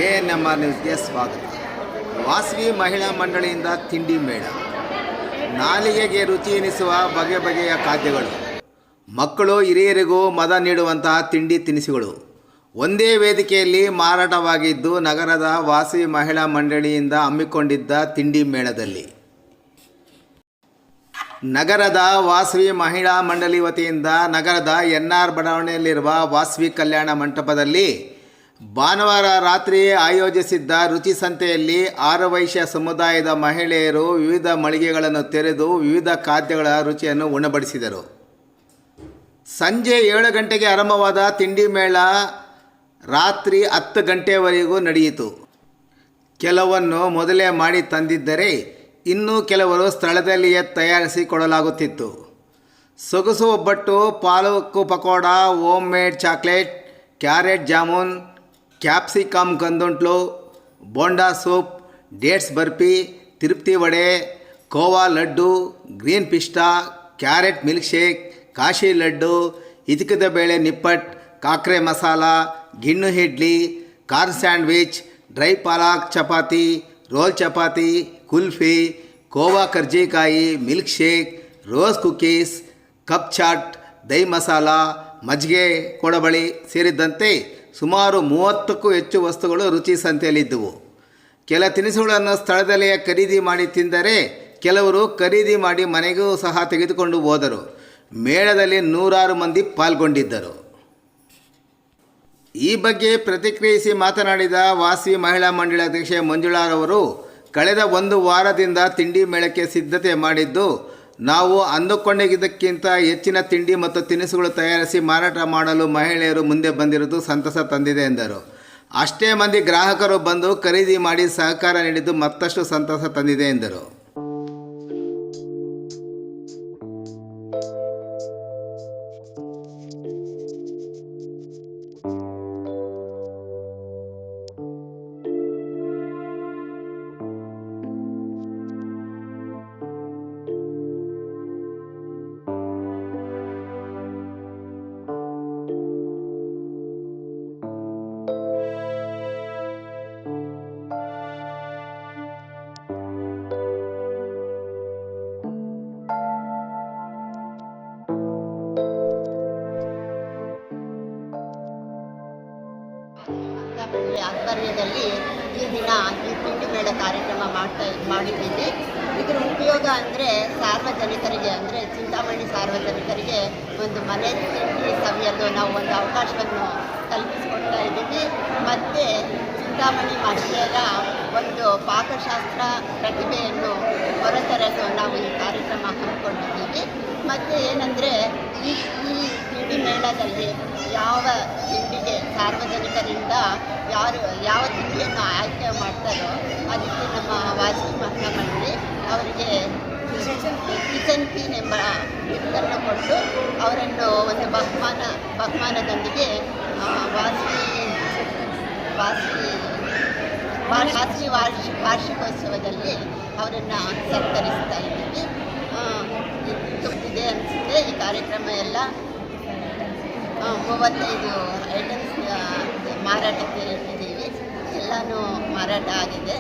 ANMR ನ್ಯೂಸ್ಗೆ ಸ್ವಾಗತ. ವಾಸವಿ ಮಹಿಳಾ ಮಂಡಳಿಯಿಂದ ತಿಂಡಿ ಮೇಳ. ನಾಲಿಗೆಗೆ ರುಚಿ ಎನಿಸುವ ಬಗೆ ಬಗೆಯ ಖಾದ್ಯಗಳು, ಮಕ್ಕಳು ಹಿರಿಯರಿಗೂ ಮದ ನೀಡುವಂತಹ ತಿಂಡಿ ತಿನಿಸುಗಳು ಒಂದೇ ವೇದಿಕೆಯಲ್ಲಿ ಮಾರಾಟವಾಗಿದ್ದು, ನಗರದ ವಾಸವಿ ಮಹಿಳಾ ಮಂಡಳಿಯಿಂದ ಹಮ್ಮಿಕೊಂಡಿದ್ದ ತಿಂಡಿ ಮೇಳದಲ್ಲಿ ನಗರದ ವಾಸವಿ ಮಹಿಳಾ ಮಂಡಳಿ ವತಿಯಿಂದ ನಗರದ NR ಬಡಾವಣೆಯಲ್ಲಿರುವ ವಾಸವಿ ಕಲ್ಯಾಣ ಮಂಟಪದಲ್ಲಿ ಭಾನುವಾರ ರಾತ್ರಿ ಆಯೋಜಿಸಿದ್ದ ರುಚಿ ಸಂತೆಯಲ್ಲಿ ಆರ್ಯವೈಶ್ಯ ಸಮುದಾಯದ ಮಹಿಳೆಯರು ವಿವಿಧ ಮಳಿಗೆಗಳನ್ನು ತೆರೆದು ವಿವಿಧ ಖಾದ್ಯಗಳ ರುಚಿಯನ್ನು ಉಣಬಡಿಸಿದರು. ಸಂಜೆ 7 ಗಂಟೆಗೆ ಆರಂಭವಾದ ತಿಂಡಿ ಮೇಳ ರಾತ್ರಿ 10 ಗಂಟೆಯವರೆಗೂ ನಡೆಯಿತು. ಕೆಲವನ್ನು ಮೊದಲೇ ಮಾಡಿ ತಂದಿದ್ದರೆ ಇನ್ನು ಕೆಲವರು ಸ್ಥಳದಲ್ಲಿಯೇ ತಯಾರಿಸಿ ಕೊಡಲಾಗುತ್ತಿತ್ತು. ಸೊಗಸು ಒಬ್ಬಟ್ಟು, palak pakoda, home made chocolate, carrot jamun, capsicum ಕಂದುಂಟ್ಲು, bonda soup, dates barfi, Tirupati vada, khoa laddu, green ಪಿಸ್ತಾ, carrot milk shake, Kashi laddu, ಹಿಚಕದ ಬೇಳೆ ನಿಪ್ಪಟ್ಟು, ಕಾಕ್ರೆ ಮಸಾಲ, ಗಿಣ್ಣು idli, corn sandwich, dry palak chapati, roll chapati, kulfi, khoa ಕರ್ಜಿಕಾಯಿ, milk shake, rose cookies, cup chaat, ದಹಿ ಮಸಾಲ, ಮಜ್ಜಿಗೆ ಕೊಡಬಳಿ ಸೇರಿದಂತೆ ಸುಮಾರು 30ಕ್ಕೂ ಹೆಚ್ಚು ವಸ್ತುಗಳು ರುಚಿ ಸಂತೆಯಲ್ಲಿದ್ದವು. ಕೆಲ ತಿನಿಸುಗಳನ್ನು ಸ್ಥಳದಲ್ಲಿಯೇ ಖರೀದಿ ಮಾಡಿ ತಿಂದರೆ ಕೆಲವರು ಖರೀದಿ ಮಾಡಿ ಮನೆಗೂ ಸಹ ತೆಗೆದುಕೊಂಡು ಹೋದರು. ಮೇಳದಲ್ಲಿ 100 ಮಂದಿ ಪಾಲ್ಗೊಂಡಿದ್ದರು. ಈ ಬಗ್ಗೆ ಪ್ರತಿಕ್ರಿಯಿಸಿ ಮಾತನಾಡಿದ ವಾಸವಿ ಮಹಿಳಾ ಮಂಡಳಿ ಅಧ್ಯಕ್ಷೆ ಮಂಜುಳಾರವರು, ಕಳೆದ 1 ವಾರದಿಂದ ತಿಂಡಿ ಮೇಳಕ್ಕೆ ಸಿದ್ಧತೆ ಮಾಡಿದ್ದು, ನಾವು ಅಂದುಕೊಂಡಿದ್ದಕ್ಕಿಂತ ಹೆಚ್ಚಿನ ತಿಂಡಿ ಮತ್ತು ತಿನಿಸುಗಳು ತಯಾರಿಸಿ ಮಾರಾಟ ಮಾಡಲು ಮಹಿಳೆಯರು ಮುಂದೆ ಬಂದಿರುವುದು ಸಂತಸ ತಂದಿದೆ ಎಂದರು. ಅಷ್ಟೇ ಮಂದಿ ಗ್ರಾಹಕರು ಬಂದು ಖರೀದಿ ಮಾಡಿ ಸಹಕಾರ ನೀಡಿದ್ದು ಮತ್ತಷ್ಟು ಸಂತಸ ತಂದಿದೆ ಎಂದರು. ಆಧ್ವರ್ಯದಲ್ಲಿ ಈ ದಿನ ಈ ತಿಂಡಿ ಮೇಳ ಕಾರ್ಯಕ್ರಮ ಮಾಡಿದ್ದೀವಿ. ಇದರ ಉಪಯೋಗ ಅಂದರೆ ಸಾರ್ವಜನಿಕರಿಗೆ, ಅಂದರೆ ಚಿಂತಾಮಣಿ ಸಾರ್ವಜನಿಕರಿಗೆ ಒಂದು ಮನೆ ತಿಂಡಿ ಸವಿಯಲು ನಾವು ಒಂದು ಅವಕಾಶವನ್ನು ಕಲ್ಪಿಸಿಕೊಡ್ತಾ ಇದ್ದೀವಿ. ಮತ್ತು ಚಿಂತಾಮಣಿ ಮಹಿಳೆಯರ ಒಂದು ಪಾಕಶಾಸ್ತ್ರ ಪ್ರತಿಭೆಯನ್ನು ಹೊರತರಲು ನಾವು ಈ ಕಾರ್ಯಕ್ರಮ ಹಮ್ಮಿಕೊಂಡಿದ್ದೀವಿ. ಮತ್ತು ಏನಂದರೆ ಈ ತಿಂಡಿ ಮೇಳದಲ್ಲಿ ಯಾವ ತಿಂಡಿಗೆ ಸಾರ್ವಜನಿಕರಿಂದ ಯಾವ ತಿಂಡಿಯನ್ನು ಆಯ್ಕೆ ಮಾಡ್ತಾರೋ ಅದಕ್ಕೆ ನಮ್ಮ ವಾಸವಿ ಮಹಿಳಾ ಮಂಡಳಿ ಅವರಿಗೆ ಕಿಚನ್ ಕ್ವೀನ್ ಎಂಬ ಗಿಫ್ಟನ್ನು ಕೊಟ್ಟು ಅವರನ್ನು ಒಂದು ಬಹುಮಾನದೊಂದಿಗೆ ವಾಸವಿ ವಾರ್ಷಿಕೋತ್ಸವದಲ್ಲಿ ಅವರನ್ನು ಸತ್ಕರಿಸ್ತಾ ಇದ್ದೀವಿ. ಇದೆ ಅನಿಸುತ್ತೆ. ಈ ಕಾರ್ಯಕ್ರಮ ಎಲ್ಲ 35 ಐಟಮ್ಸ್ ಮಾರಾಟಕ್ಕೆ ಇಟ್ಟಿದ್ದೀವಿ. ಎಲ್ಲನೂ ಮಾರಾಟ ಆಗಿದೆ.